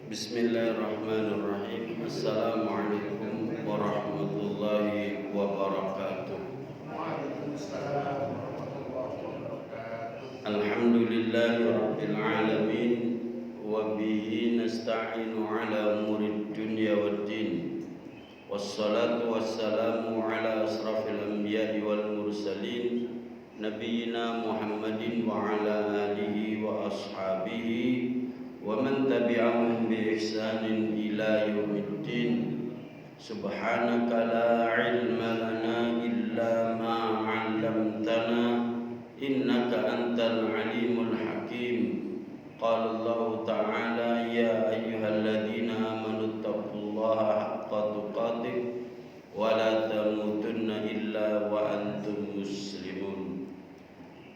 Bismillahirrahmanirrahim. Assalamualaikum warahmatullahi wabarakatuh. Alhamdulillahi rabbil alamin wa bihi nasta'inu ala umurid dunya waddin. Wassalatu wassalamu ala asrafil anbiya'i wal mursalin nabiyyina Muhammadin wa ala alihi wa ashabihi wa man tabi'ahum bi ihsanin ila yaumiddin. Subhanaka la ilma lana illa ma 'allamtana innaka antal alimul hakim. Qala Allah ta'ala ya ayyuhalladzina amanu taqullaha haqqa tuqatih wa la tamutunna illa wa antum muslimun.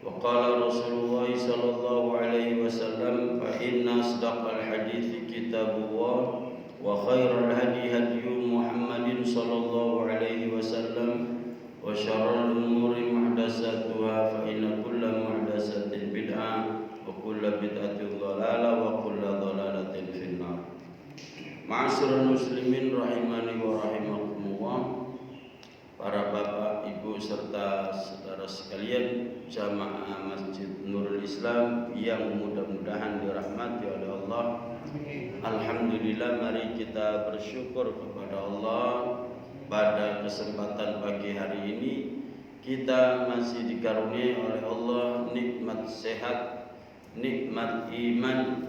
Wa qala Rasulullah sallallahu alaihi wasallam fa inna asdaqal hadithi kitabullah wa khairal hadi hadyu Muhammadin sallallahu alaihi wasallam wa syarrul umuri muhdatsatuha fa inna kulla muhdatsatin bid'ah wa kulla bid'atin dhalalah wa kulla dhalalatin finnar. Ma'asyiral muslimin rahimani wa rahimakumullah. Para bapak, ibu serta saudara sekalian jamaah Masjid Nurul Islam yang mudah-mudahan dirahmati oleh Allah. Alhamdulillah, mari kita bersyukur kepada Allah pada kesempatan pagi hari ini kita masih dikaruniai oleh Allah nikmat sehat, nikmat iman,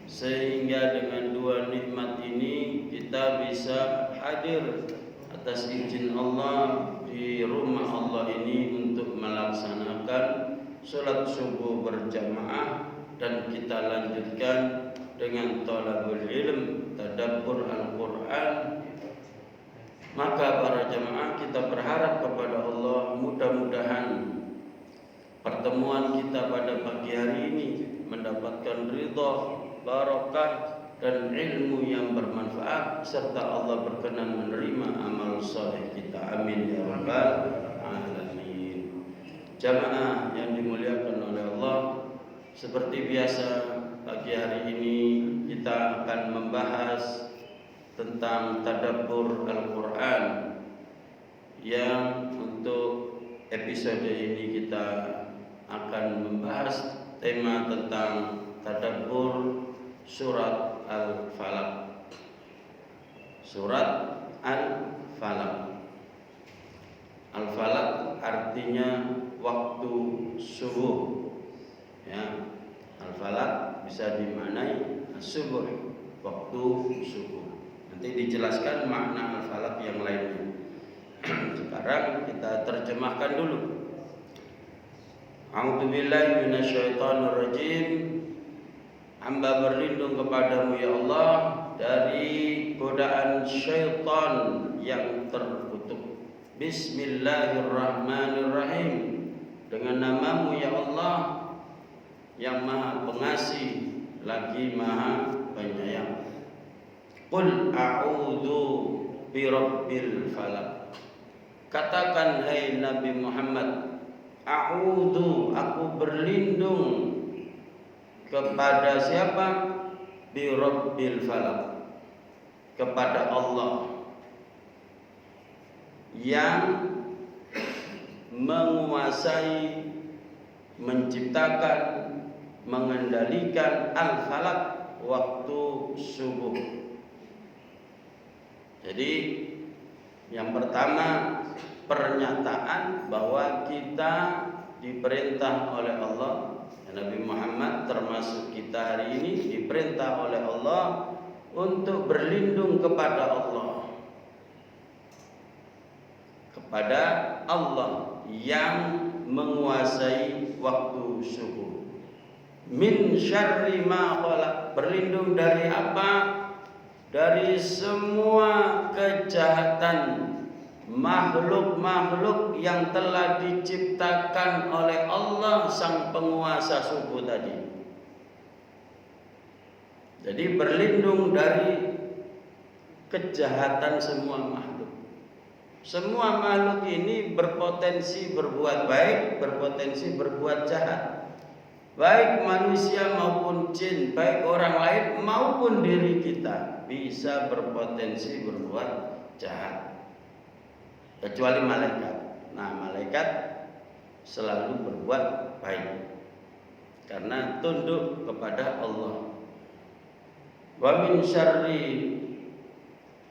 sehingga dengan dua nikmat ini kita bisa hadir atas izin Allah di rumah Allah ini untuk melaksanakan sholat subuh berjamaah, dan kita lanjutkan dengan thalabul ilm, tadabbur Al-Quran. Maka para jamaah, kita berharap kepada Allah mudah-mudahan pertemuan kita pada pagi hari ini mendapatkan ridha, barakah dan ilmu yang bermanfaat, serta Allah berkenan menerima amal saleh kita. Amin ya rabbal alamin. Jamaah yang dimuliakan oleh Allah, seperti biasa pagi hari ini kita akan membahas tentang tadabbur Al-Quran, yang untuk episode ini kita akan membahas tema tentang tadabbur surat Al-Falaq. Surat Al-Falaq. Al-Falaq artinya waktu subuh. Ya, Al-Falaq bisa dimaknai subuh, waktu subuh. Nanti dijelaskan makna Al-Falaq yang lainnya. Sekarang kita terjemahkan dulu. A'udzubillahi minasyaitonirrajim. Hamba berlindung kepadamu ya Allah dari godaan syaitan yang terkutuk. Bismillahirrahmanirrahim. Dengan namamu ya Allah yang maha pengasih lagi maha penyayang. Qul a'udzu birabbil falaq. Katakan hai Nabi Muhammad, a'udzu, aku berlindung kepada siapa? Birabbil falaq, kepada Allah yang menguasai, menciptakan, mengendalikan al-falaq, waktu subuh. Jadi yang pertama, pernyataan bahwa kita diperintah oleh Allah, Nabi Muhammad termasuk kita hari ini diperintah oleh Allah untuk berlindung kepada Allah, kepada Allah yang menguasai waktu subuh. Min syarri ma khalaq, berlindung dari apa? Dari semua kejahatan makhluk-makhluk yang telah diciptakan oleh Allah sang penguasa subuh tadi. Jadi berlindung dari kejahatan semua makhluk. Semua makhluk ini berpotensi berbuat baik, berpotensi berbuat jahat. baik manusia maupun jin, baik orang lain maupun diri kita bisa berpotensi berbuat jahat, kecuali malaikat. Nah, malaikat selalu berbuat baik karena tunduk kepada Allah. Wa min syarri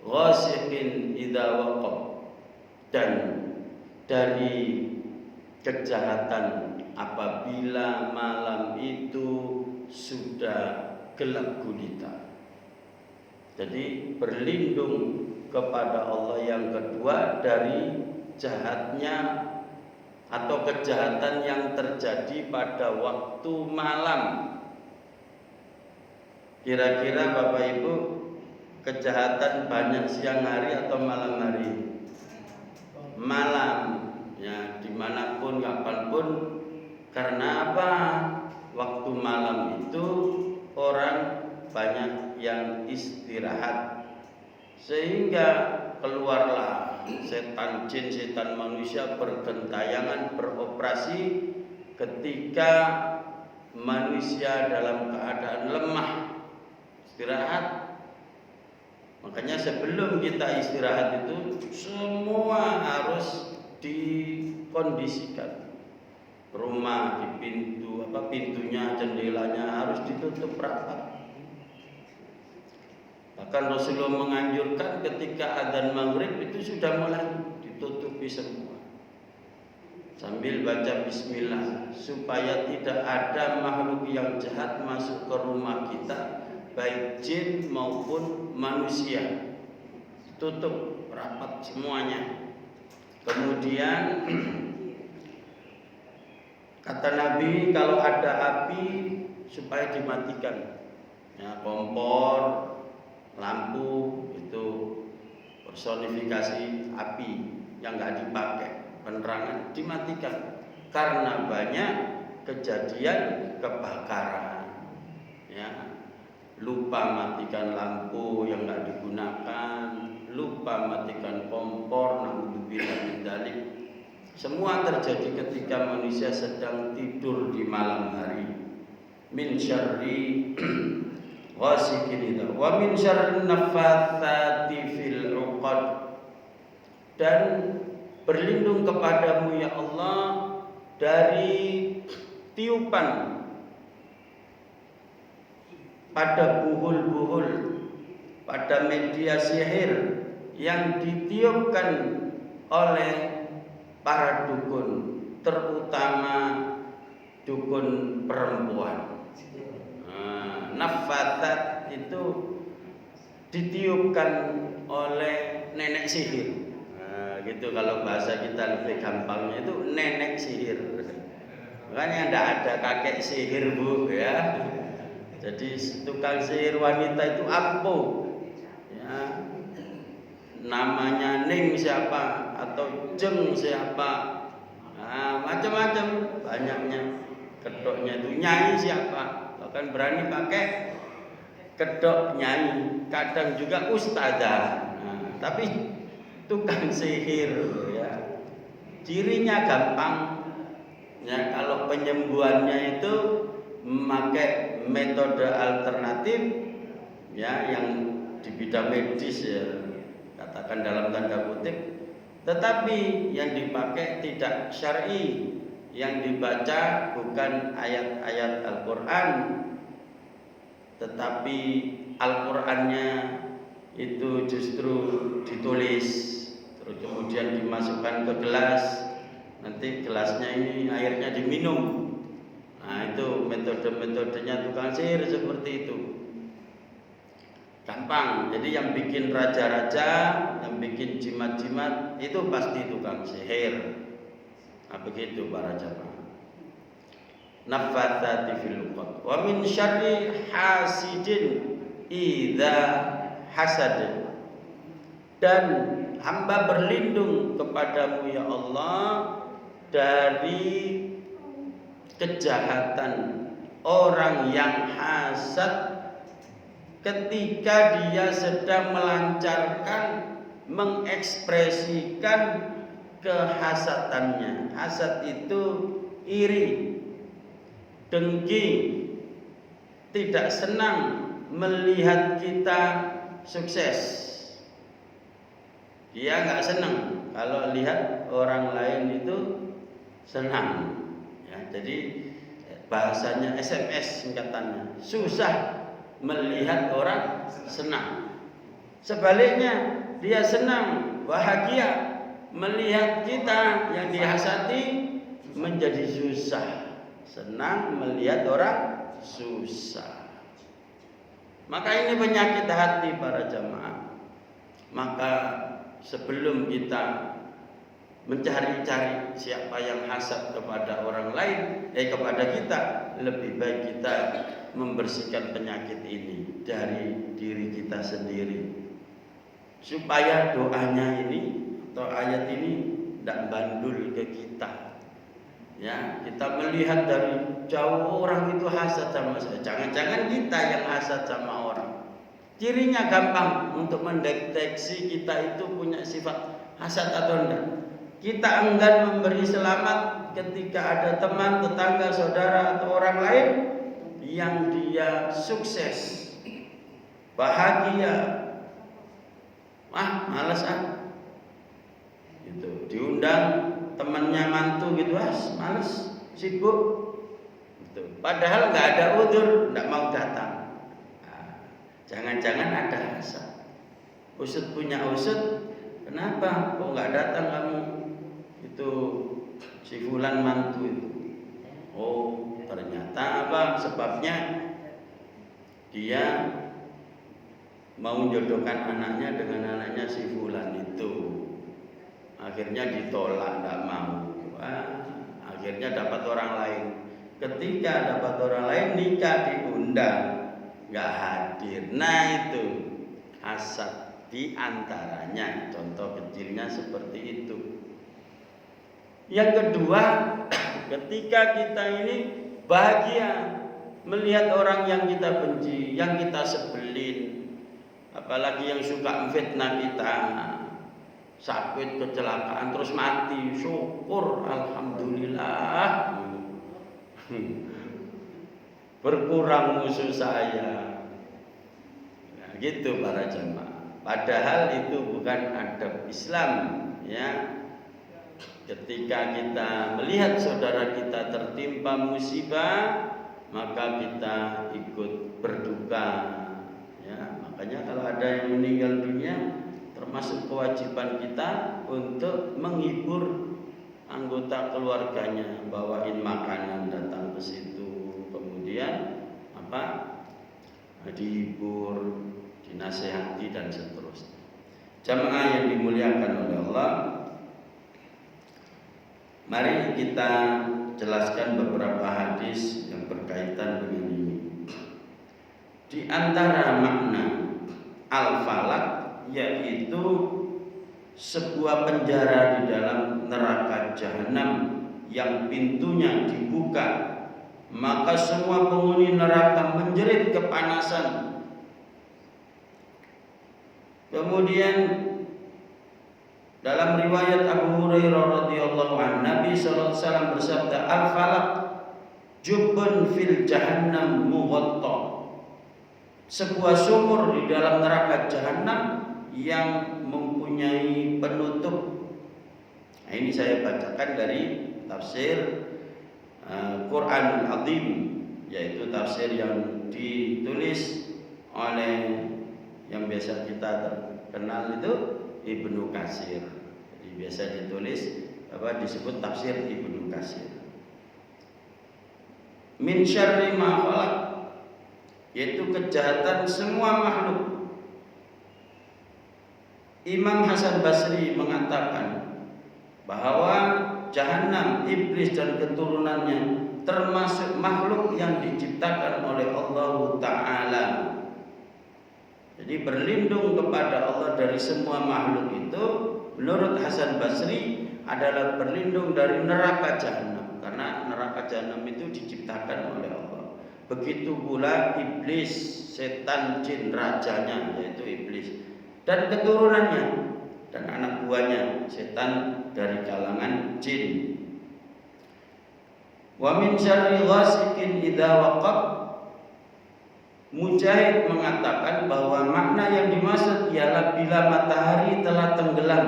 ghasiqin idza waqab, dan dari kejahatan apabila malam itu sudah gelap gulita. Jadi berlindung kepada Allah yang kedua dari jahatnya atau kejahatan yang terjadi pada waktu malam. Kira-kira Bapak Ibu, kejahatan banyak siang hari atau malam hari? Malam, ya, dimanapun kapanpun. Karena apa? Waktu malam itu orang banyak yang istirahat, sehingga keluarlah setan jin, setan manusia bergentayangan, beroperasi ketika manusia dalam keadaan lemah, istirahat. Makanya sebelum kita istirahat itu semua harus dikondisikan. Rumah di pintunya, jendelanya harus ditutup rapat. Bahkan Rasulullah menganjurkan ketika adzan maghrib itu sudah mulai ditutupi semua, sambil baca bismillah, supaya tidak ada makhluk yang jahat masuk ke rumah kita, baik jin maupun manusia. Tutup rapat semuanya. Kemudian kata Nabi, kalau ada api supaya dimatikan, ya, kompor, lampu itu personifikasi api yang nggak dipakai, penerangan dimatikan karena banyak kejadian kebakaran, ya, lupa matikan lampu yang nggak digunakan, lupa matikan kompor, naudzubillah min dzalik. Semua terjadi ketika manusia sedang tidur di malam hari. Min syarri ghasiqin idza wa min syarri naffatsati fil 'uqad, dan berlindung kepadamu ya Allah dari tiupan pada buhul-buhul, pada media sihir yang ditiupkan oleh para dukun, terutama dukun perempuan. Naffatsat itu ditiupkan oleh nenek sihir. Gitu kalau bahasa kita lebih gampangnya itu nenek sihir. Makanya tidak ada kakek sihir, Bu, ya. Jadi tukang sihir wanita itu ampuh, ya. Namanya Ning siapa atau Jeng siapa, macam-macam banyaknya. Kedoknya itu Nyai siapa, bahkan berani pakai kedok Nyai, kadang juga ustazah. Tapi tukang sihir, ya, cirinya gampang, ya. Kalau penyembuhannya itu memakai metode alternatif, ya, yang di bidang medis, ya, katakan dalam tanda kutip, tetapi yang dipakai tidak syar'i, yang dibaca bukan ayat-ayat Al-Quran, tetapi Al-Qurannya itu justru ditulis, terus kemudian dimasukkan ke gelas, nanti gelasnya ini airnya diminum. Nah, itu metode-metodenya tukang sihir seperti itu. Gampang. Jadi yang bikin raja-raja, yang bikin jimat-jimat itu pasti tukang sihir. Nah, begitu para jamaah. Naffatsati fil 'uqad. Wa min syarri hasidin idza hasad. Dan hamba berlindung kepadamu ya Allah dari kejahatan orang yang hasad ketika dia sedang melancarkan, mengekspresikan kehasadannya. Hasad itu iri, dengki, tidak senang melihat kita sukses. Dia nggak senang kalau lihat orang lain itu senang. Ya, jadi bahasanya SMS singkatannya, susah melihat orang senang. Sebaliknya, dia senang, bahagia melihat kita yang dihasati menjadi susah. Senang melihat orang susah. Maka ini penyakit hati para jamaah. Maka sebelum kita mencari-cari siapa yang hasad kepada orang lain, kepada kita, lebih baik kita membersihkan penyakit ini dari diri kita sendiri, supaya doanya ini atau ayat ini tidak bandul ke kita. Ya, kita melihat dari jauh orang itu hasad sama saya. Jangan-jangan kita yang hasad sama orang. Cirinya gampang untuk mendeteksi kita itu punya sifat hasad atau enggak. Kita enggan memberi selamat ketika ada teman, tetangga, saudara atau orang lain yang dia sukses, bahagia. Malas gitu. Diundang temannya mantu gitu, males, sibuk gitu. Padahal nggak ada udzur, nggak mau datang. Jangan-jangan ada hasad. Usut punya usut, kenapa kok nggak datang kamu? Itu si fulan mantu itu. Oh, ternyata apa sebabnya? Dia mau jodohkan anaknya dengan anaknya si fulan itu. Akhirnya ditolak, nggak mau. Akhirnya dapat orang lain. Ketika dapat orang lain nikah diundang, nggak hadir. Nah itu hasad di antaranya. Contoh kecilnya seperti itu. Yang kedua, ketika kita ini bahagia melihat orang yang kita benci, yang kita sebelin, apalagi yang suka memfitnah kita, sakit, kecelakaan, terus mati, syukur, alhamdulillah. Berkurang musuh saya. Nah, gitu para jamaah. Padahal itu bukan adab Islam, ya. Ketika kita melihat saudara kita tertimpa musibah, maka kita ikut berduka, ya. Makanya kalau ada yang meninggal dunia, termasuk kewajiban kita untuk menghibur anggota keluarganya, bawain makanan, datang ke situ, kemudian dihibur, dinasehati dan seterusnya. Jamaah yang dimuliakan oleh Allah, mari kita jelaskan beberapa hadis yang berkaitan dengan ini. Di antara makna al-falak yaitu sebuah penjara di dalam neraka jahanam yang pintunya dibuka, maka semua penghuni neraka menjerit kepanasan. Kemudian dalam riwayat Abu Hurairah radhiyallahu anhu, Nabi sallallahu alaihi wasallam bersabda, al-falak jubbun fil jahannam mughatta. Sebuah sumur di dalam neraka jahanam yang mempunyai penutup. Nah, ini saya bacakan dari tafsir Quranul Azim, yaitu tafsir yang ditulis oleh yang biasa kita kenal itu Ibnu Katsir. Jadi biasa ditulis disebut tafsir Ibnu Katsir. Min syarri ma khalaq, yaitu kejahatan semua makhluk. Imam Hasan Basri mengatakan bahwa jahanam, iblis dan keturunannya termasuk makhluk yang diciptakan oleh Allah Ta'ala. Jadi berlindung kepada Allah dari semua makhluk itu menurut Hasan Basri adalah berlindung dari neraka jahanam, karena neraka jahanam itu diciptakan oleh Allah. Begitu pula iblis, setan, jin, rajanya yaitu iblis, dan keturunannya dan anak buahnya setan dari kalangan jin. Wa min syarri ghasikin idza waqab. Mujahid mengatakan bahwa makna yang dimaksud ialah bila matahari telah tenggelam.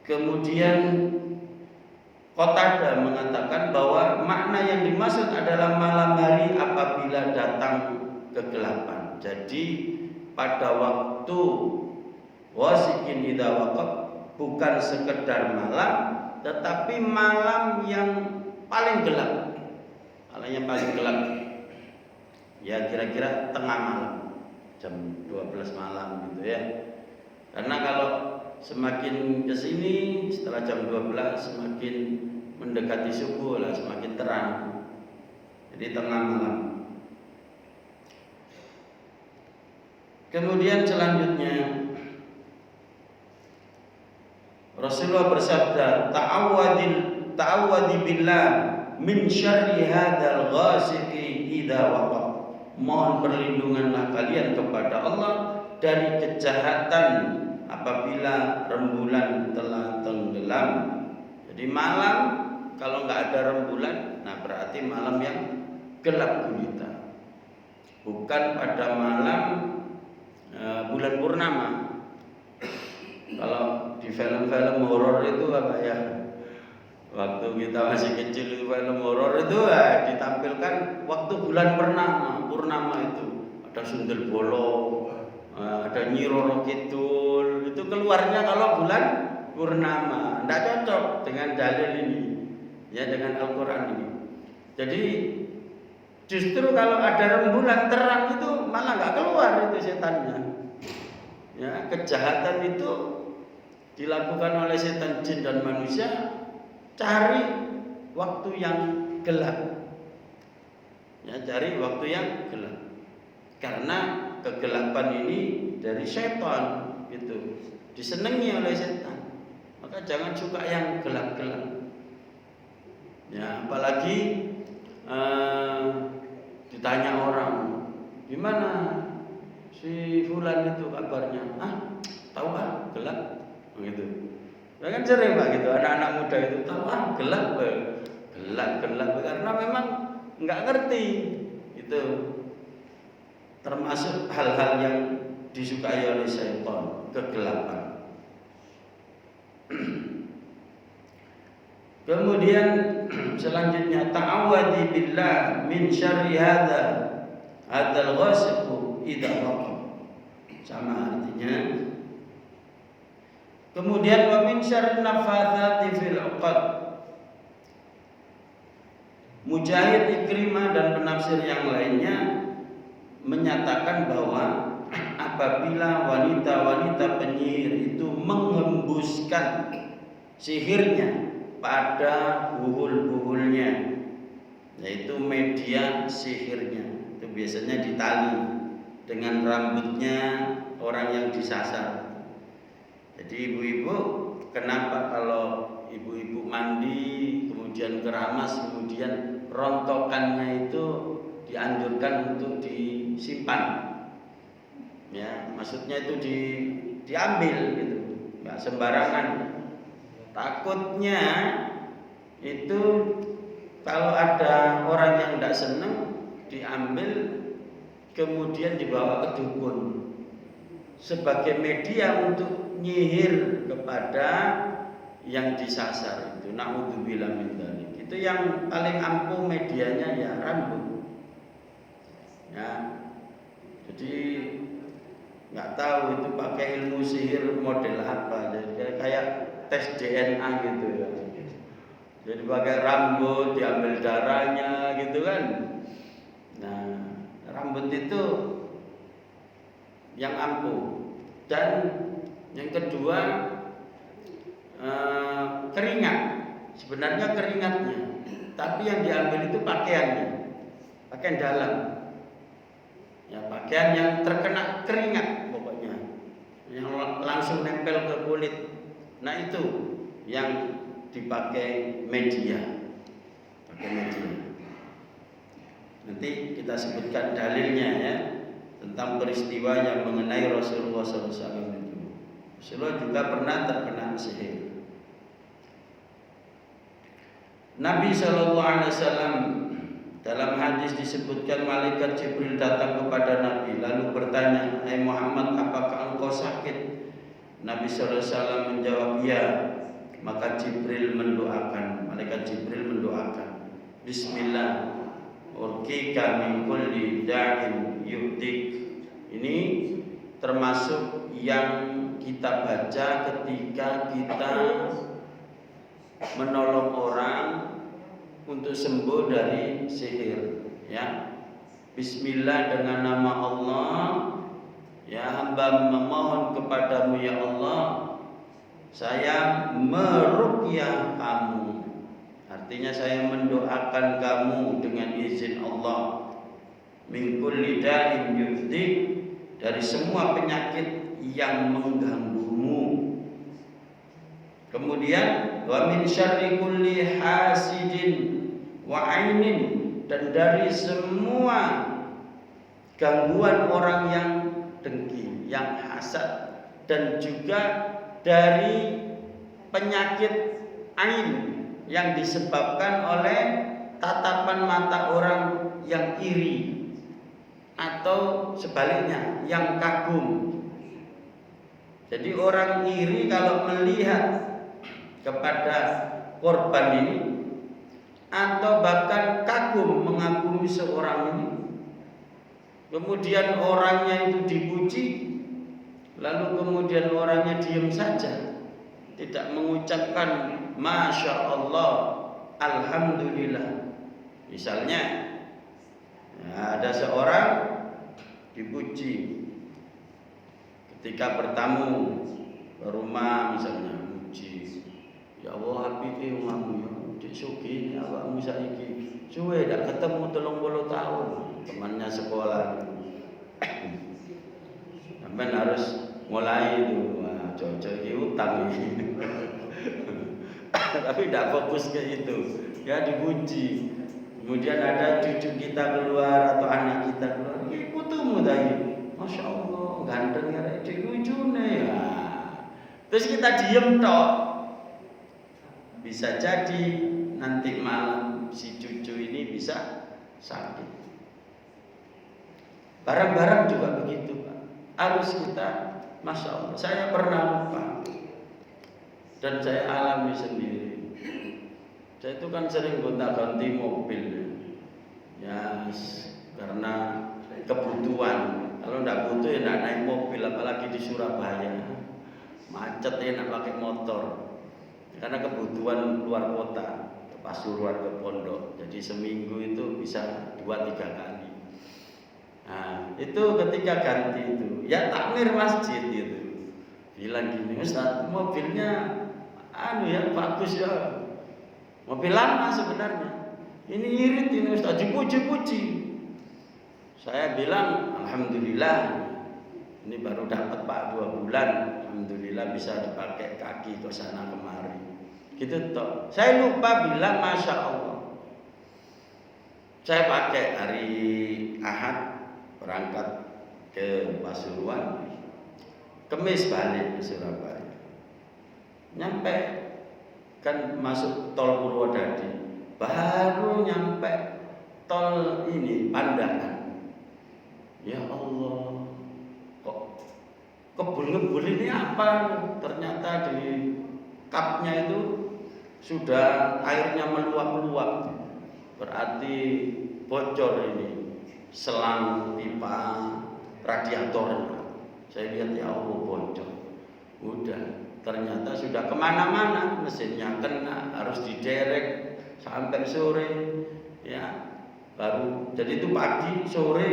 Kemudian Qatadah mengatakan bahwa makna yang dimaksud adalah malam hari apabila datang kegelapan. Jadi pada waktu wasikin idza waqab bukan sekedar malam, tetapi malam yang paling gelap. Malam yang paling gelap. Ya kira-kira tengah malam, jam 12 malam gitu ya. Karena kalau semakin ke sini setelah jam 12 semakin mendekati subuh lah, semakin terang. Jadi tengah malam. Kemudian selanjutnya Rasulullah bersabda, ta'awwadhi billah min syarri hadzal ghasiqi idza waqab. Mohon perlindunganlah kalian kepada Allah dari kejahatan apabila rembulan telah tenggelam. Jadi malam kalau nggak ada rembulan, nah berarti malam yang gelap gulita. Bukan pada malam bulan purnama. Kalau di film-film horor itu apa ya? Waktu kita masih kecil itu film horor itu ditampilkan waktu bulan purnama itu ada sundel bolong, ada Nyi Roro Kidul, itu keluarnya kalau bulan purnama. Tidak cocok dengan dalil ini, ya dengan Al-Quran ini. Jadi justru kalau ada rembulan terang itu malah nggak keluar itu setannya. Ya, kejahatan itu dilakukan oleh setan jin dan manusia. Cari waktu yang gelap. Ya, cari waktu yang gelap. Karena kegelapan ini dari setan gitu. Disenangi oleh setan. Maka jangan suka yang gelap-gelap. Ya, apalagi ditanya orang, gimana si fulan itu kabarnya? Tahu gelap begitu. Ya kan sering Pak gitu, anak-anak muda itu tahu gelap karena memang nggak ngerti itu. Termasuk hal-hal yang disukai oleh syaitan, kegelapan. Kemudian selanjutnya ta'awwadhi billah min syarri hadzal ghasiqu idza waqab. Sama artinya. Kemudian wa min syarri nafatsati fil 'uqad. Mujahid, Ikrimah dan penafsir yang lainnya menyatakan bahwa apabila wanita-wanita penyihir itu menghembuskan sihirnya pada buhul-buhulnya, yaitu media sihirnya, itu biasanya ditali dengan rambutnya orang yang disasar. Jadi ibu-ibu, kenapa kalau ibu-ibu mandi kemudian keramas, kemudian rontokannya itu dianjurkan untuk disimpan? Ya, maksudnya itu diambil gitu, nggak sembarangan. Takutnya itu kalau ada orang yang tidak senang diambil kemudian dibawa ke dukun sebagai media untuk nyihir kepada yang disasar itu. Na'udzubillah min dzalik. Itu yang paling ampuh medianya ya rambut. Ya. Jadi nggak tahu itu pakai ilmu sihir model apa. Jadi kayak tes DNA gitu ya. Jadi pakai rambut diambil darahnya gitu kan. Nah, rambut itu yang ampuh. Dan yang kedua keringat. Sebenarnya keringatnya, tapi yang diambil itu pakaiannya, pakaian dalam. Ya, pakaian yang terkena keringat pokoknya, yang langsung nempel ke kulit. Nah itu yang dipakai media, pakai media. Nanti kita sebutkan dalilnya ya tentang peristiwa yang mengenai Rasulullah SAW itu. Rasulullah juga pernah terkena sihir. Nabi Shallallahu Alaihi Wasallam dalam hadis disebutkan malaikat Jibril datang kepada Nabi lalu bertanya, "Hai Muhammad, apakah engkau sakit?" Nabi Shallallahu Alaihi Wasallam menjawab, "Ya." Maka Jibril mendoakan, malaikat Jibril mendoakan, "Bismillah, urqika min kulli da'in yu'tik." Ini termasuk yang kita baca ketika kita menolong orang untuk sembuh dari sihir, ya. Bismillah, dengan nama Allah, ya, hamba memohon kepadamu ya Allah, saya meruqyah kamu. Artinya saya mendoakan kamu dengan izin Allah. Min kulli da'in yu'tik, dari semua penyakit yang mengganggumu. Kemudian wa min syarri kulli hasidin wa ainin, dan dari semua gangguan orang yang dengki, yang hasad, dan juga dari penyakit ain yang disebabkan oleh tatapan mata orang yang iri atau sebaliknya yang kagum. Jadi orang iri kalau melihat kepada korban ini atau bahkan kagum mengagumi seorang ini, kemudian orangnya itu dipuji, lalu kemudian orangnya diam saja, tidak mengucapkan Masya Allah, Alhamdulillah. Misalnya ada seorang dipuji ketika bertamu ke rumah, misalnya muji, "Ya Allah, habibie ngamu ya, dik sugih awakmu saiki. Suwe dak ketemu 30 tahun." Temannya sekolah. Sampai harus mulai itu, wah, cocok iki utang ini. Tapi tidak fokus ke itu, ya, dipuji. Kemudian ada cucu kita keluar atau anak kita keluar, "Iki putumu tadi, Masya Allah, ganteng ya, lucu nih." Terus kita diem tok, bisa jadi nanti malam si cucu ini bisa sakit. Barang-barang juga begitu, Pak. Harus kita, Masya Allah, saya pernah lupa dan saya alami sendiri. Saya itu kan sering gonta-ganti mobil, ya, karena kebutuhan. Kalau tidak butuh ya tidak naik mobil, apalagi di Surabaya macet ya, nak pakai motor. Karena kebutuhan luar kota, ke Pasuruan, ke Pondok. Jadi seminggu itu bisa 2-3 kali. Nah, itu ketika ganti itu, ya takmir masjid itu, bilang gini, "Ustaz, mobilnya ya bagus ya. Mobil lama sebenarnya. Ini irit ini Ustaz, dipuji-puji." Saya bilang, "Alhamdulillah, ini baru dapat Pak 2 bulan. Alhamdulillah bisa dipakai kaki ke sana kemari." Gitu toh. Saya lupa bilang Masya Allah. Saya pakai hari Ahad berangkat ke Pasuruan, Kemis balik ke Surabaya. Nyampe kan masuk tol Purwodadi, baru nyampe tol ini Pandangan. Ya Allah, kok kebul-ngebul ini apa? Ternyata di kapnya itu sudah airnya meluap-luap, berarti bocor ini selang pipa radiatornya. Saya lihat, ya Allah, bocor. Udah, ternyata sudah kemana-mana, mesinnya kena, harus diderek sampai sore, ya, baru. Jadi itu pagi, sore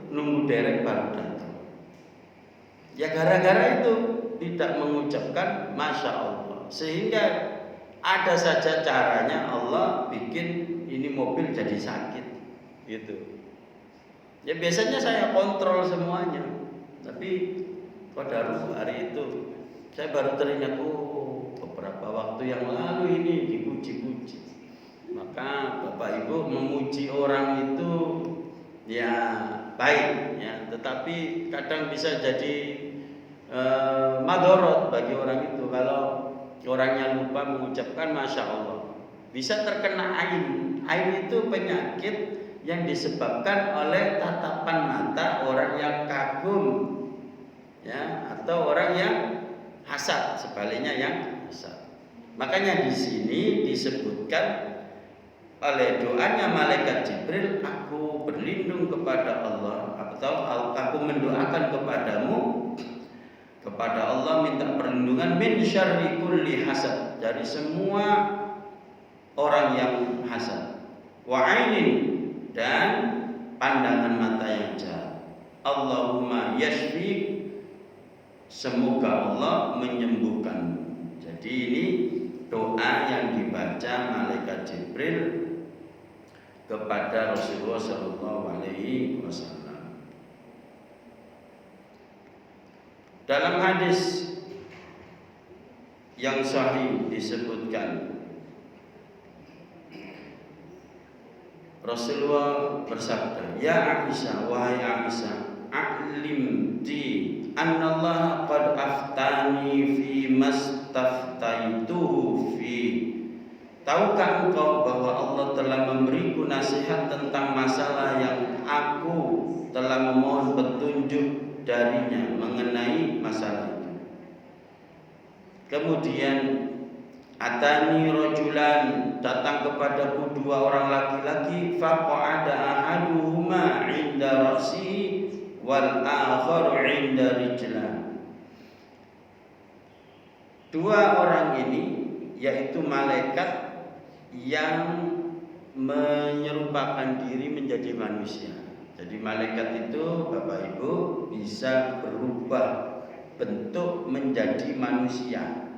nunggu derek baru datang. Ya gara-gara itu tidak mengucapkan Masya Allah, sehingga ada saja caranya Allah bikin ini mobil jadi sakit, gitu. Ya biasanya saya kontrol semuanya, tapi pada hari itu saya baru teringat, oh beberapa waktu yang lalu ini dipuji-puji. Maka Bapak Ibu memuji orang itu ya baik, ya, tetapi kadang bisa jadi madorot bagi orang itu kalau orangnya lupa mengucapkan Masya Allah. bisa terkena ain. Ain itu penyakit yang disebabkan oleh tatapan mata orang yang kagum, ya, atau orang yang hasad, sebaliknya yang hasad. Makanya di sini disebutkan oleh doanya malaikat Jibril, aku berlindung kepada Allah, atau aku mendoakan kepadamu, kepada Allah minta perlindungan min syarri kulli hasad, dari semua orang yang hasad, wa ainin, dan pandangan mata yang jahat. Allahumma yashfi, semoga Allah menyembuhkan. Jadi ini doa yang dibaca malaikat Jibril kepada Rasulullah SAW. Dalam hadis yang sahih disebutkan Rasulullah bersabda, ya Aisyah, wahai Aisyah, a'limti annallaha qad aftani fi mastaftaituhu fi. Tahukah engkau bahwa Allah telah memberiku nasihat tentang masalah yang aku telah memohon petunjuk darinya mengenai masalah itu. Kemudian atani rajulan, datang kepadaku dua orang laki-laki, faqa'ada ahaduhuma 'inda ra'si wal akharu 'inda rijlah. Dua orang ini yaitu malaikat yang menyerupakan diri menjadi manusia. Jadi malaikat itu Bapak Ibu bisa berubah bentuk menjadi manusia,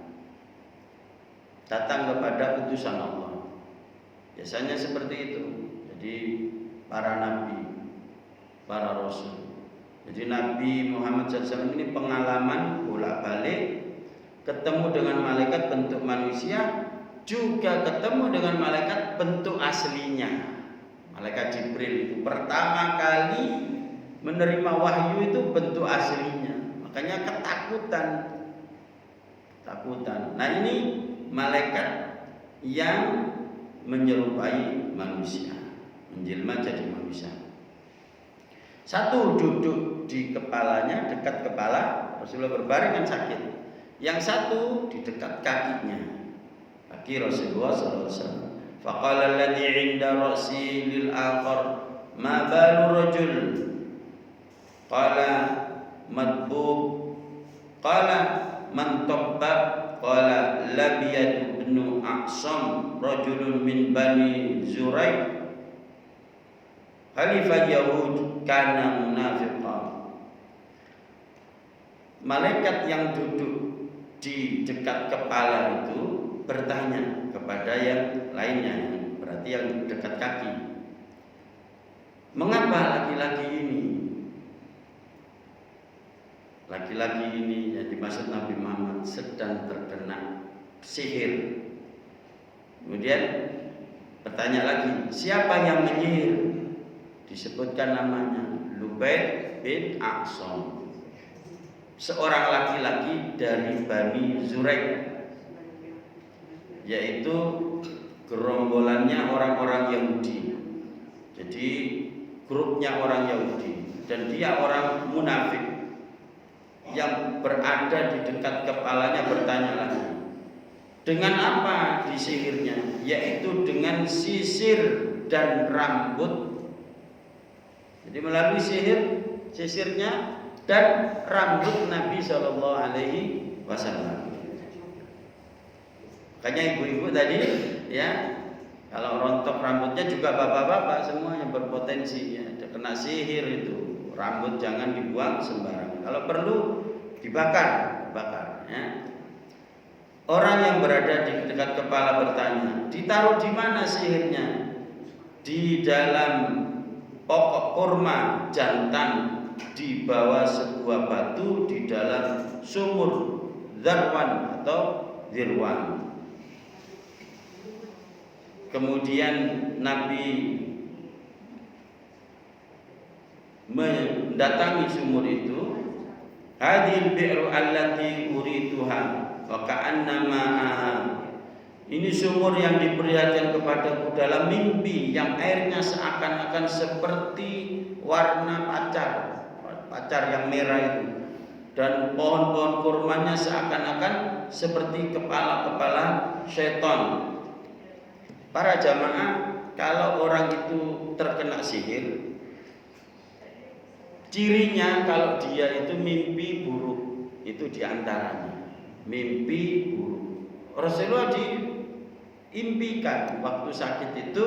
datang kepada utusan Allah. Biasanya seperti itu. Jadi para nabi, para rasul. Jadi Nabi Muhammad SAW ini pengalaman bolak-balik, ketemu dengan malaikat bentuk manusia, juga ketemu dengan malaikat bentuk aslinya. Malaikat Jibril itu pertama kali menerima wahyu itu bentuk aslinya, makanya ketakutan. Nah ini malaikat yang menyerupai manusia, menjelma jadi manusia. Satu duduk di kepalanya, dekat kepala, Rasulullah berbaring kan sakit. Yang satu di dekat kakinya, kaki Rasulullah SAW. Faqala alladhi 'inda ra'si lil akhar, ma balu rajul? Qala madbub. Qala man tabbab? Qala Labiyad bin A'sam, rajulun min bani Zuraik, Khalifah Yahud, kana munafiqan. Malaikat yang duduk di dekat kepala itu bertanya kepada yang lainnya, berarti yang dekat kaki, mengapa laki-laki ini yang dimaksud Nabi Muhammad sedang terkena sihir. Kemudian bertanya lagi, siapa yang menyihir? Disebutkan namanya Lubaid bin A'sam, seorang laki-laki dari Bani Zuraik, yaitu gerombolannya orang-orang Yahudi. Jadi grupnya orang Yahudi, dan dia orang munafik yang berada di dekat kepalanya. Bertanya lagi, dengan apa disihirnya? Yaitu dengan sisir dan rambut. Jadi melalui sisirnya dan rambut Nabi SAW. Makanya ibu-ibu tadi, ya, kalau rontok rambutnya juga bapak-bapak semua yang berpotensi, ya, kena sihir itu. Rambut jangan dibuang sembarangan. Kalau perlu dibakar, ya. Orang yang berada di dekat kepala bertanya, ditaruh di mana sihirnya? Di dalam pokok kurma jantan, di bawah sebuah batu, di dalam sumur Zarwan atau Zirwan. Kemudian Nabi mendatangi sumur itu. Hadhil bi'ru allati urituha wa ka'anna ma'aha Ini sumur yang diperlihatkan kepadaku dalam mimpi, yang airnya seakan-akan seperti warna pacar yang merah itu, dan pohon-pohon kurmanya seakan-akan seperti kepala-kepala setan. Para jamaah, kalau orang itu terkena sihir, cirinya kalau dia itu mimpi buruk, itu diantaranya mimpi buruk. Rasulullah diimpikan waktu sakit itu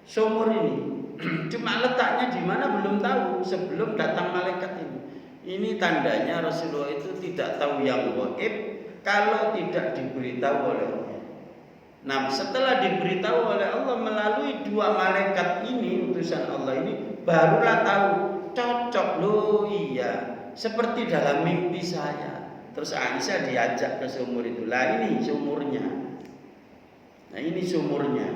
sumur ini. Cuma letaknya di mana belum tahu sebelum datang malaikat ini. Ini tandanya Rasulullah itu tidak tahu yang gaib kalau tidak diberitahu oleh Allah. Nah, setelah diberitahu oleh Allah melalui dua malaikat ini, utusan Allah ini, barulah tahu cocok loh, iya, seperti dalam mimpi saya. Terus Aisyah diajak ke sumur itu. Lah ini sumurnya. Nah ini sumurnya.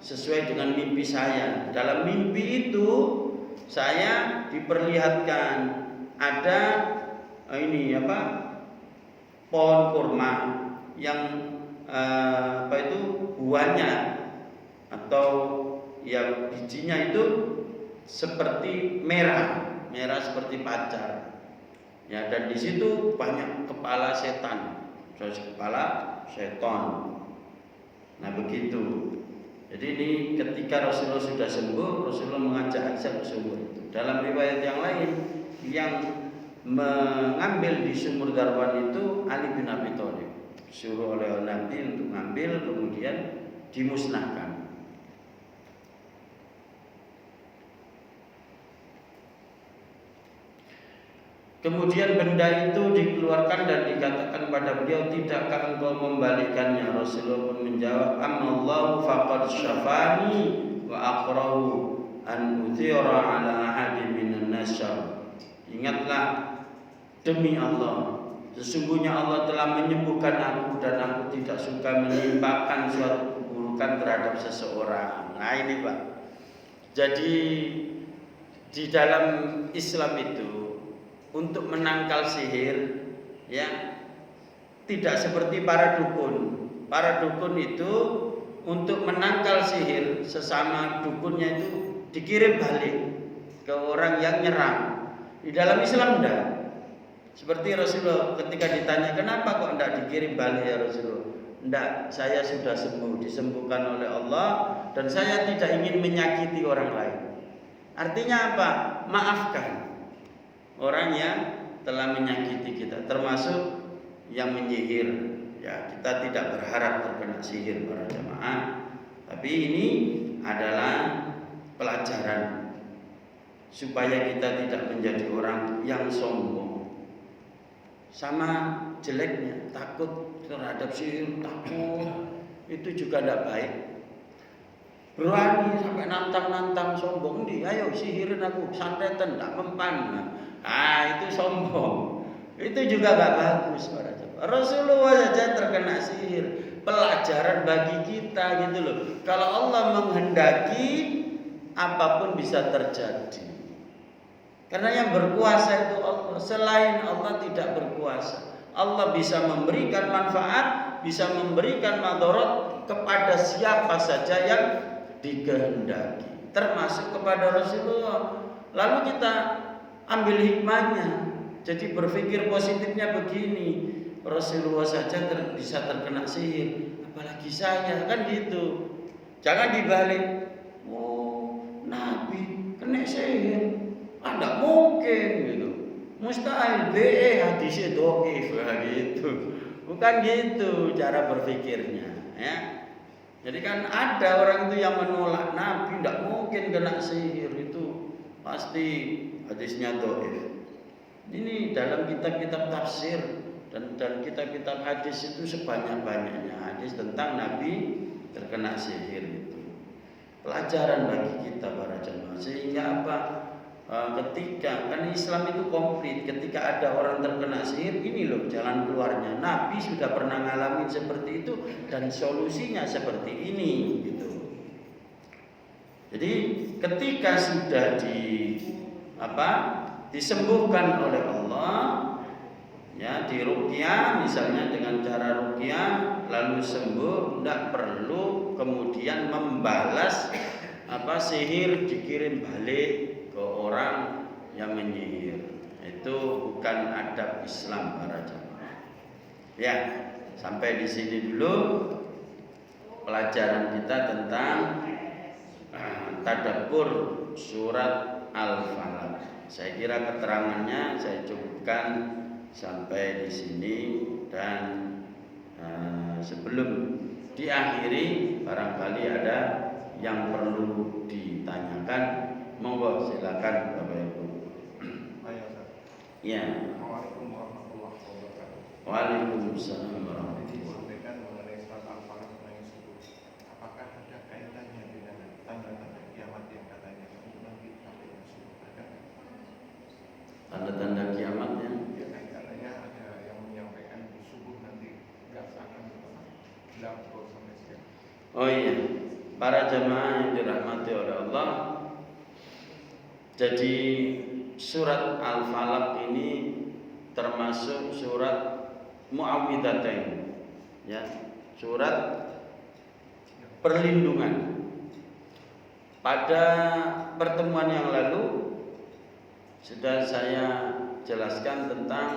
Sesuai dengan mimpi saya. Dalam mimpi itu saya diperlihatkan ada pohon kurma yang buahnya atau yang bijinya itu seperti merah seperti pacar. Ya, dan di situ banyak kepala setan, Nah begitu. Jadi ini ketika Rasulullah sudah sembuh, Rasulullah mengajak Aisyah ke sumur itu. Dalam riwayat yang lain, yang mengambil di sumur Darwan itu Ali bin Abi Thalib, disuruh oleh Nabi untuk mengambil, kemudian dimusnahkan. Kemudian benda itu dikeluarkan dan dikatakan pada beliau, tidakkah engkau membalikannya? Rasulullah pun menjawab, amallahu faqad syafani wa aqrahu an uthira ala ahadin minan nasyar. Ingatlah, demi Allah, sesungguhnya Allah telah menyembuhkan aku dan aku tidak suka menimpakan suatu keburukan terhadap seseorang. Nah ini Pak. Jadi di dalam Islam itu untuk menangkal sihir, ya, tidak seperti para dukun. Para dukun itu untuk menangkal sihir, sesama dukunnya itu dikirim balik ke orang yang nyerang. Di dalam Islam enggak. Seperti Rasulullah ketika ditanya, kenapa kok enggak dikirim balik ya Rasulullah? Enggak, saya sudah sembuh, disembuhkan oleh Allah, dan saya tidak ingin menyakiti orang lain. Artinya apa? Maafkan orang yang telah menyakiti kita, termasuk yang menyihir. Ya, kita tidak berharap terkena sihir para jamaah, tapi ini adalah pelajaran supaya kita tidak menjadi orang yang sombong. Sama jeleknya, takut terhadap sihir, takut itu juga tidak baik. Berani sampai nantang-nantang, sombong di, ayo sihirin aku, santetan, tak mempan. Nah itu sombong. Itu juga gak bagus para jemaah. Rasulullah saja terkena sihir. Pelajaran bagi kita gitu loh. Kalau Allah menghendaki, apapun bisa terjadi. Karena yang berkuasa itu Allah. Selain Allah tidak berkuasa. Allah bisa memberikan manfaat, bisa memberikan madarat kepada siapa saja yang dikehendaki, termasuk kepada Rasulullah. Lalu kita ambil hikmahnya, jadi berpikir positifnya begini, Rasulullah saja bisa terkena sihir, apalagi saya, kan gitu. Jangan dibalik, oh Nabi kena sihir, tidak mungkin gitu, mustahil, hadisnya dhaif gitu. Bukan gitu cara berpikirnya, ya. Jadi kan ada orang itu yang menolak Nabi, tidak mungkin kena sihir, itu pasti hadisnya dhaif. Ini dalam kitab-kitab tafsir dan kitab-kitab hadis itu sebanyak-banyaknya hadis tentang Nabi terkena sihir itu. Pelajaran bagi kita para jemaah. Sehingga apa? Ketika kan Islam itu komplit, ketika ada orang terkena sihir, ini loh jalan keluarnya. Nabi sudah pernah ngalamin seperti itu dan solusinya seperti ini gitu. Jadi ketika sudah disembuhkan oleh Allah, Ya, di ruqyah misalnya dengan cara ruqyah lalu sembuh, tidak perlu kemudian membalas sihir dikirim balik ke orang yang menyihir. Itu bukan adab Islam para jamaah. Ya, sampai di sini dulu pelajaran kita tentang tadabbur surat Al-Falaq. Saya kira keterangannya saya cukupkan sampai di sini, dan sebelum diakhiri barangkali ada yang perlu ditanyakan, monggo silakan Bapak Ibu. Ya. Assalamualaikum warahmatullahi wabarakatuh. Waalaikumsalam warahmatullahi wabarakatuh. Disampaikan mengenai surat Al-Falaq mengenai subuh. Apakah ada kaitannya dengan tanda-tanda kiamat yang katanya nanti sampai subuh? Ada Tanda-tanda kiamatnya? Ya, katanya ada yang menyampaikan di subuh nanti gas akan gelap sampai siang. Oh iya, para jamaah yang dirahmati oleh Allah. Jadi surat Al-Falaq ini termasuk surat Muawwidzatain, ya, surat perlindungan. Pada pertemuan yang lalu sudah saya jelaskan tentang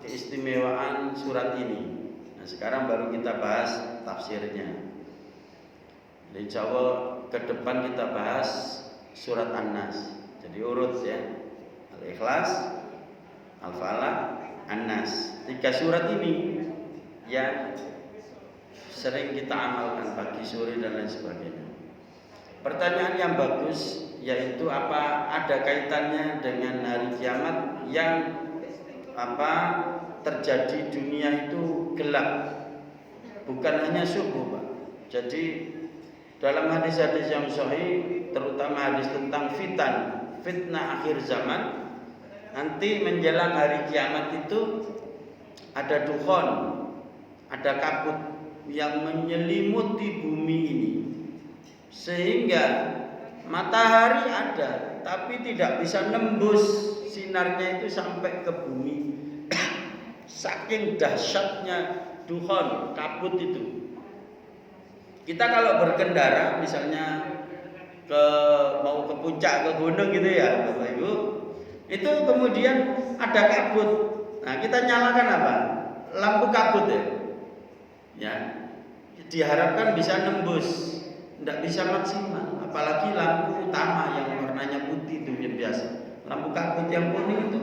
keistimewaan surat ini. Nah, sekarang baru kita bahas tafsirnya. Insya Allah ke depan kita bahas surat An-Nas. Jadi urut ya, Al-Ikhlas, Al-Falaq, An-Nas. 3 surat ini yang sering kita amalkan pagi, sore dan lain sebagainya. Pertanyaan yang bagus yaitu apa ada kaitannya dengan hari kiamat yang terjadi dunia itu gelap, bukan hanya subuh, Pak. Jadi dalam hadis-hadis yang sahih, terutama hadis tentang fitnah akhir zaman, nanti menjelang hari kiamat itu ada dukhon, ada kabut yang menyelimuti bumi ini, sehingga matahari ada tapi tidak bisa nembus sinarnya itu sampai ke bumi. Saking dahsyatnya dukhon, kabut itu. Kita kalau berkendara misalnya mau ke puncak, ke gunung gitu ya Bapak Ibu, itu kemudian ada kabut. Nah, kita nyalakan apa? Lampu kabut ya. Ya. Diharapkan bisa nembus, tidak bisa maksimal. Apalagi lampu utama yang warnanya putih itu yang biasa. Lampu kabut yang kuning itu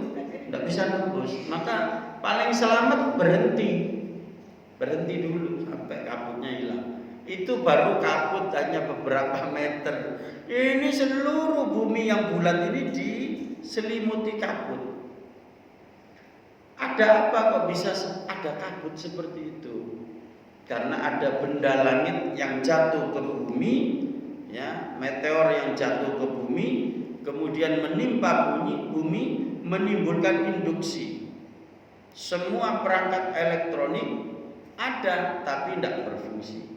tidak bisa nembus. Maka paling selamat berhenti dulu sampai kabutnya hilang. Itu baru kabut hanya beberapa meter. Ini seluruh bumi yang bulat ini diselimuti kabut. Ada apa kok bisa ada kabut seperti itu? Karena ada benda langit yang jatuh ke bumi, ya, meteor yang jatuh ke bumi, kemudian menimpa bumi, menimbulkan induksi. Semua perangkat elektronik ada tapi tidak berfungsi.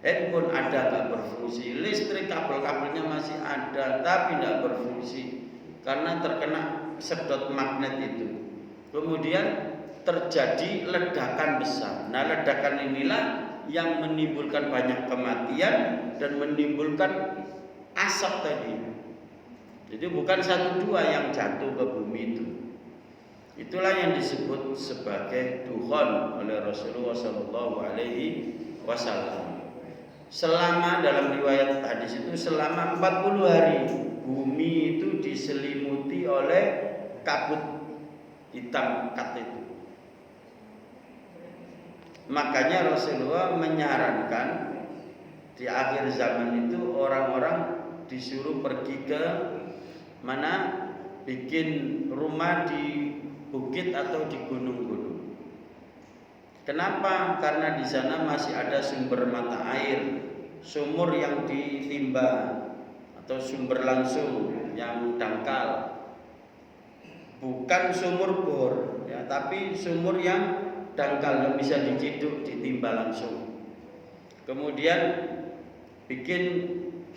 Handphone ada tak berfungsi, listrik kabel-kabelnya masih ada tapi tidak berfungsi karena terkena sedot magnet itu. Kemudian terjadi ledakan besar. Nah, ledakan inilah yang menimbulkan banyak kematian dan menimbulkan asap tadi. Jadi bukan 1-2 yang jatuh ke bumi itu. Itulah yang disebut sebagai dukhon oleh Rasulullah SAW. Selama dalam riwayat hadis itu selama 40 hari bumi itu diselimuti oleh kabut hitam kat itu. Makanya Rasulullah menyarankan di akhir zaman itu orang-orang disuruh pergi ke mana, bikin rumah di bukit atau di gunung-gunung. Kenapa? Karena di sana masih ada sumber mata air, sumur yang ditimba atau sumber langsung yang dangkal, bukan sumur bor, ya, tapi sumur yang dangkal yang bisa diciduk, ditimba langsung. Kemudian bikin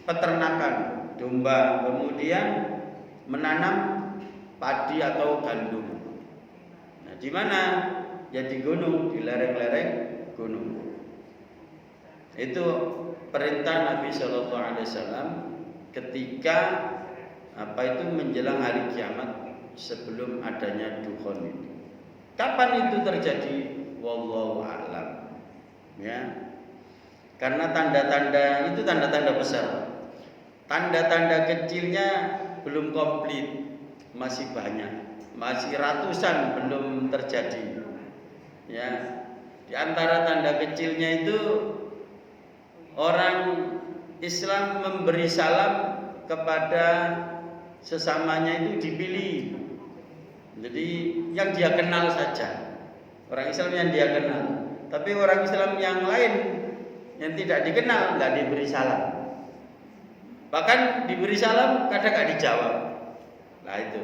peternakan domba, kemudian menanam padi atau gandum. Nah, Nah, di mana? Ya di gunung, di lereng-lereng gunung. Itu perintah Nabi Shallallahu Alaihi Wasallam ketika menjelang hari kiamat sebelum adanya dukhon itu. Kapan itu terjadi? Wallahu a'lam. Ya. Karena tanda-tanda itu tanda-tanda besar. Tanda-tanda kecilnya belum komplit, masih banyak, masih ratusan belum terjadi. Ya, di antara tanda kecilnya itu orang Islam memberi salam kepada sesamanya itu dipilih. Jadi yang dia kenal saja, orang Islam yang dia kenal. Tapi orang Islam yang lain yang tidak dikenal nggak diberi salam. Bahkan diberi salam kadang nggak dijawab. Nah itu.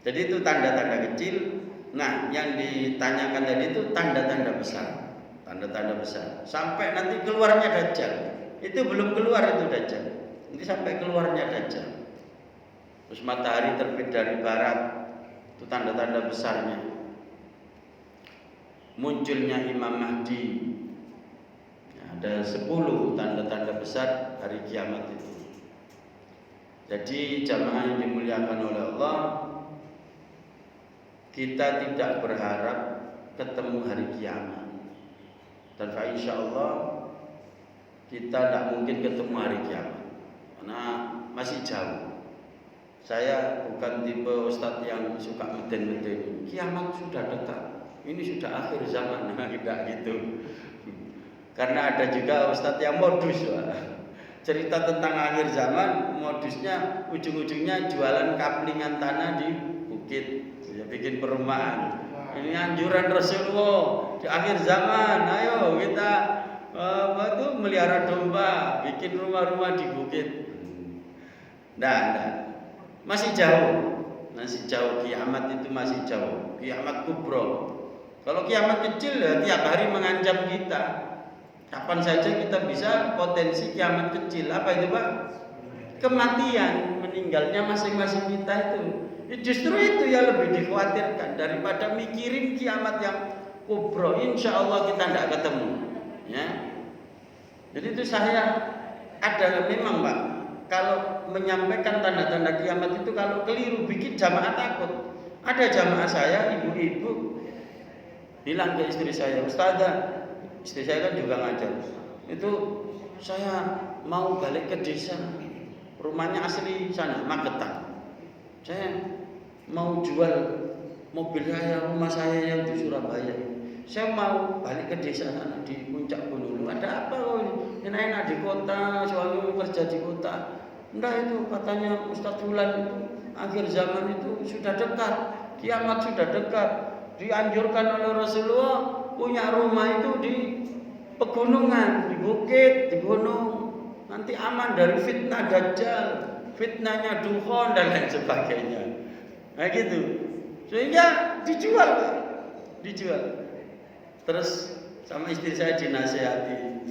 Jadi itu tanda-tanda kecil. Nah yang ditanyakan tadi itu tanda-tanda besar. Tanda-tanda besar. Sampai nanti keluarnya Dajjal. Itu belum keluar itu Dajjal. Ini sampai keluarnya Dajjal. Terus matahari terbit dari barat. Itu tanda-tanda besarnya. Munculnya Imam Mahdi. Ada 10 tanda-tanda besar hari kiamat itu. Jadi jamaah yang dimuliakan oleh Allah, kita tidak berharap ketemu hari kiamat. Dan insyaallah kita tidak mungkin ketemu hari kiamat karena masih jauh. Saya bukan tipe ustadz yang suka meden-meden. Kiamat sudah dekat. Ini sudah akhir zaman. Tidak gitu. Karena ada juga ustadz yang modus. Cerita tentang akhir zaman, modusnya ujung-ujungnya jualan kaplingan tanah di bukit, ya, bikin perumahan. Ini anjuran Rasulullah di akhir zaman. Ayo kita melihara domba, bikin rumah-rumah di bukit. Nah, masih jauh kiamat itu masih jauh. Kiamat kubro. Kalau kiamat kecil ya tiap hari mengancam kita. Kapan saja kita bisa potensi kiamat kecil. Apa itu Pak? Kematian, meninggalnya masing-masing kita itu. Justru itu yang lebih dikhawatirkan daripada mikirin kiamat yang kubro. Insya Allah kita tidak ketemu. Ya. Jadi itu saya ada memang Pak. Kalau menyampaikan tanda-tanda kiamat itu kalau keliru bikin jamaah takut. Ada jamaah saya, ibu-ibu bilang ke istri saya, Ustazah, istri saya kan juga ngajar. Itu saya mau balik ke desa. Rumahnya asli sana, Magetan. Saya mau jual mobil saya, rumah saya yang di Surabaya. Saya mau balik ke desa sana di puncak gunung. Ada apa? Enak-enak di kota, suami kerja di kota. Enggak itu katanya Ustadz Fulan itu akhir zaman itu sudah dekat, kiamat sudah dekat. Dianjurkan oleh Rasulullah punya rumah itu di pegunungan, di bukit, di gunung. Nanti aman dari fitnah Dajjal, fitnahnya dukhon dan lain sebagainya. Nah gitu. Sehingga dijual, Pak. Dijual. Terus sama istri saya dinasihati,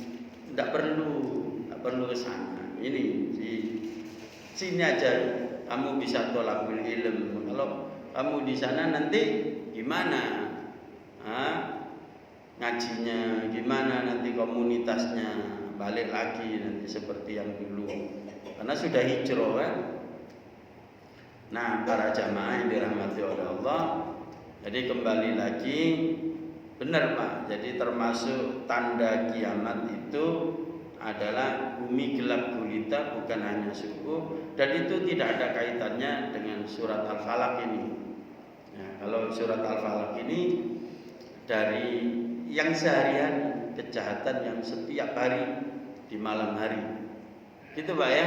tidak perlu ke sana. Ini di sini aja kamu bisa tolakul ilm. Kalau kamu di sana nanti gimana? Ngajinya gimana, nanti komunitasnya balik lagi nanti seperti yang dulu karena sudah hijrah kan. Nah para jamaah yang dirahmati oleh Allah, jadi kembali lagi benar Pak, jadi termasuk tanda kiamat itu adalah bumi gelap gulita, bukan hanya subuh, dan itu tidak ada kaitannya dengan surat Al-Falaq ini. Nah, kalau surat Al-Falaq ini dari yang seharian, kejahatan yang setiap hari di malam hari. Gitu Pak ya.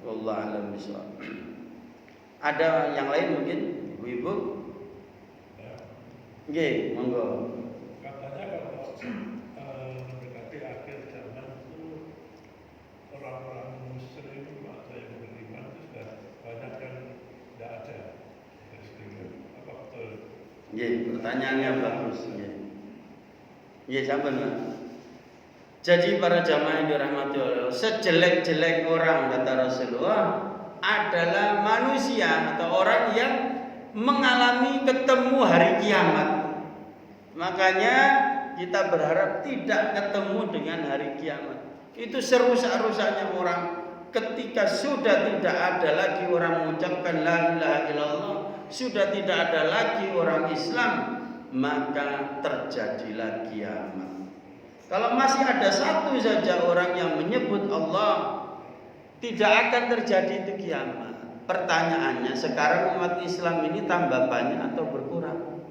Wallahu a'lam bishawab. Ada yang lain mungkin Ibu-ibu? Nggih, monggo. Katanya kalau mendekati akhir zaman itu orang-orang muslim atau yang beriman itu sudah banyak yang tidak ada. Apa betul? Nggih, pertanyaannya bagus. Nggih, sampun Pak. Jadi para jamaah yang dirahmati Allah, sejelek-jelek orang kata Rasulullah adalah manusia atau orang yang mengalami ketemu hari kiamat. Makanya kita berharap tidak ketemu dengan hari kiamat. Itu serusak-rusaknya orang ketika sudah tidak ada lagi orang mengucapkan la ilaha illallah, sudah tidak ada lagi orang Islam, maka terjadilah kiamat. Kalau masih ada satu saja orang yang menyebut Allah, tidak akan terjadi itu kiamat. Pertanyaannya, sekarang umat Islam ini tambah banyak atau berkurang?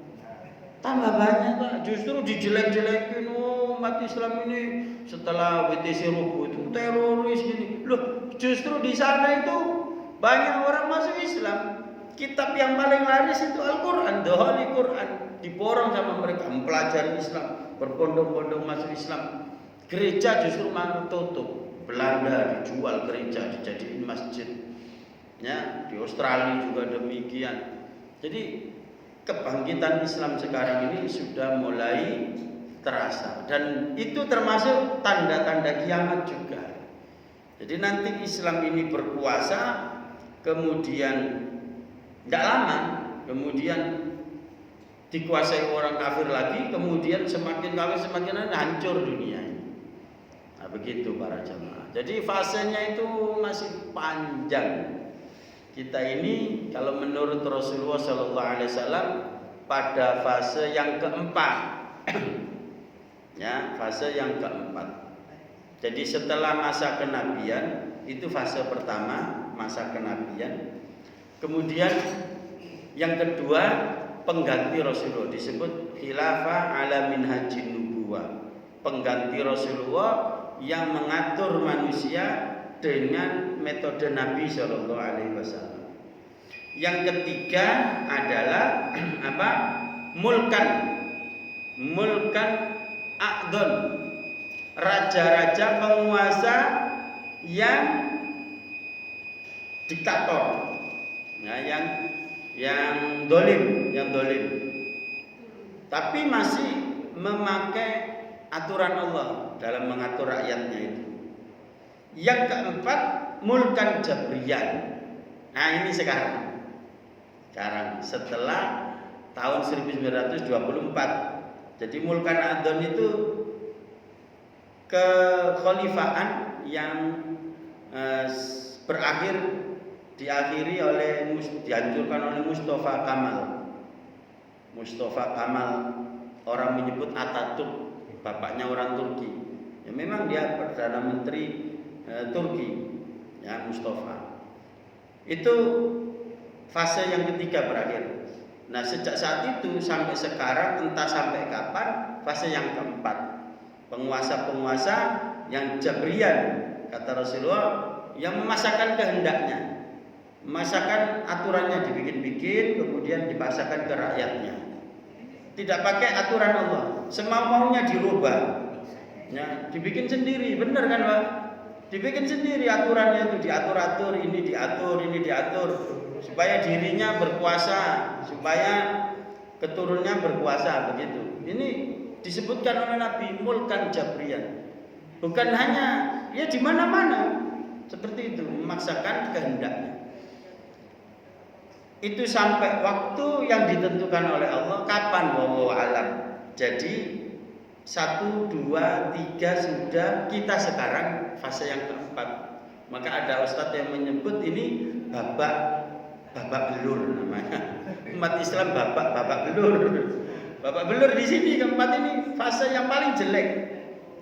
Tambah banyak, Pak. Justru dijelek-jelekin, umat Islam ini setelah WTC Rubuh itu teroris gini. Loh, justru di sana itu banyak orang masuk Islam. Kitab yang paling laris itu Al-Quran, The Holy Quran. Diborong sama mereka, mempelajari Islam, berbondong-bondong masuk Islam. Gereja justru malah tutup. Belanda dijual gereja, dijadiin masjid. Ya, di Australia juga demikian. Jadi kebangkitan Islam sekarang ini sudah mulai terasa, dan itu termasuk tanda-tanda kiamat juga. Jadi nanti Islam ini berkuasa, kemudian tidak lama, kemudian dikuasai orang kafir lagi, kemudian semakin kafir semakin hancur dunia ini. Nah, begitu para jamaah. Jadi fasenya itu masih panjang. Kita ini kalau menurut Rasulullah SAW pada fase yang keempat, ya, fase yang keempat. Jadi setelah masa kenabian itu fase pertama, masa kenabian. Kemudian yang kedua pengganti Rasulullah, disebut khilafah ala minhajin nubuwah, pengganti Rasulullah yang mengatur manusia dengan metode Nabi Shallallahu Alaihi Wasallam. Yang ketiga adalah apa? Mulkan a'don, raja-raja penguasa yang diktator, ya, yang dolim, tapi masih memakai aturan Allah dalam mengatur rakyatnya itu. Yang keempat, mulkan jabriyan. Nah, ini sekarang setelah tahun 1924. Jadi mulkan adon itu kekhalifahan yang diakhiri oleh dihancurkan oleh Mustafa Kamal. Orang menyebut Atatürk, bapaknya orang Turki. Ya memang dia perdana menteri Turki, ya, Mustafa. Itu fase yang ketiga berakhir. Nah, sejak saat itu sampai sekarang, entah sampai kapan, fase yang keempat. Penguasa-penguasa yang jabrian, kata Rasulullah, yang memasakkan kehendaknya, memasakkan aturannya, dibikin-bikin, kemudian dipasarkan ke rakyatnya. Tidak pakai aturan Allah, semau-maunya dirubah. Ya, dibikin sendiri, benar kan, Pak? Dibikin sendiri aturannya itu, diatur-atur, ini diatur, supaya dirinya berkuasa, supaya keturunannya berkuasa, begitu. Ini disebutkan oleh Nabi mulkan jabrian. Bukan hanya, ya di mana-mana seperti itu, memaksakan kehendaknya. Itu sampai waktu yang ditentukan oleh Allah, kapan, wallahu alam. Jadi 1, 2, 3 sudah, kita sekarang fase yang keempat. Maka ada ustadz yang menyebut ini babak belur namanya. Umat Islam babak belur. Babak belur di sini keempat ini fase yang paling jelek.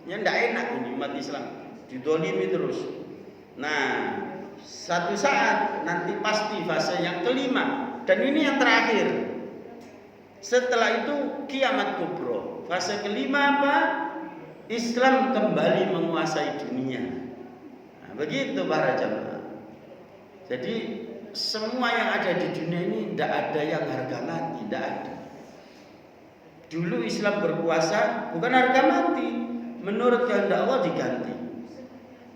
Yang tidak enak ini umat Islam, didolimi terus. Nah, satu saat nanti pasti fase yang kelima, dan ini yang terakhir. Setelah itu kiamat kubro. Fase kelima apa? Islam kembali menguasai dunia. Nah, begitu para jamaah. Jadi semua yang ada di dunia ini tidak ada yang harga mati, tidak ada. Dulu Islam berkuasa bukan harga mati, menurut kehendak Allah diganti.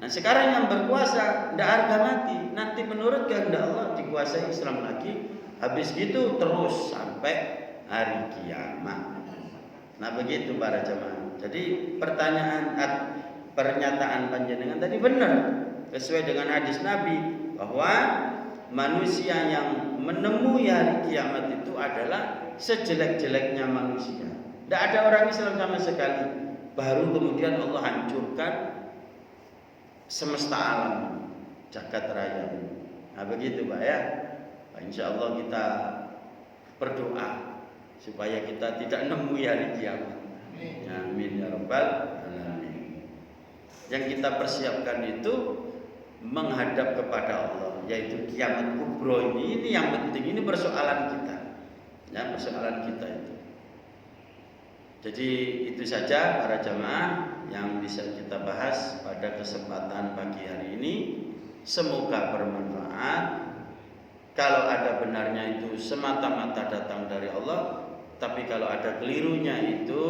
Nah, sekarang yang berkuasa tidak harga mati, nanti menurut kehendak Allah dikuasai Islam lagi. Habis gitu terus sampai hari kiamat. Nah, begitu para jemaah. Jadi pernyataan panjenengan tadi benar, sesuai dengan hadis Nabi bahwa manusia yang menemui hari kiamat itu adalah sejelek-jeleknya manusia. Tidak ada orang Islam sama sekali. Baru kemudian Allah hancurkan semesta alam, jagat raya. Nah begitu Pak ya. Insya Allah kita berdoa supaya kita tidak nemu hari kiamat. Amin ya rabbal alamin. Yang kita persiapkan itu menghadap kepada Allah, yaitu kiamat kubro ini yang penting. Ini persoalan kita, ya persoalan kita itu. Jadi itu saja para jamaah yang bisa kita bahas pada kesempatan pagi hari ini. Semoga bermanfaat. Kalau ada benarnya itu semata-mata datang dari Allah, tapi kalau ada kelirunya itu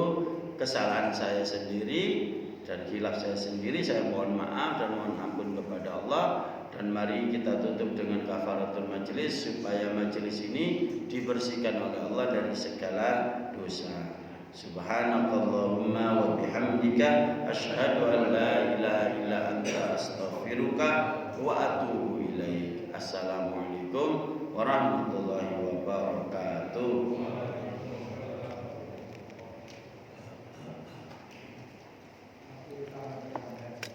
kesalahan saya sendiri dan khilaf saya sendiri. Saya mohon maaf dan mohon ampun kepada Allah. Dan mari kita tutup dengan kafaratul majelis supaya majelis ini dibersihkan oleh Allah dari segala dosa. Subhanakallahumma wa bihamdika asyhadu an la ilaha illa anta astaghfiruka wa atubu ilaik. Assalamualaikum warahmatullahi wabarakatuh.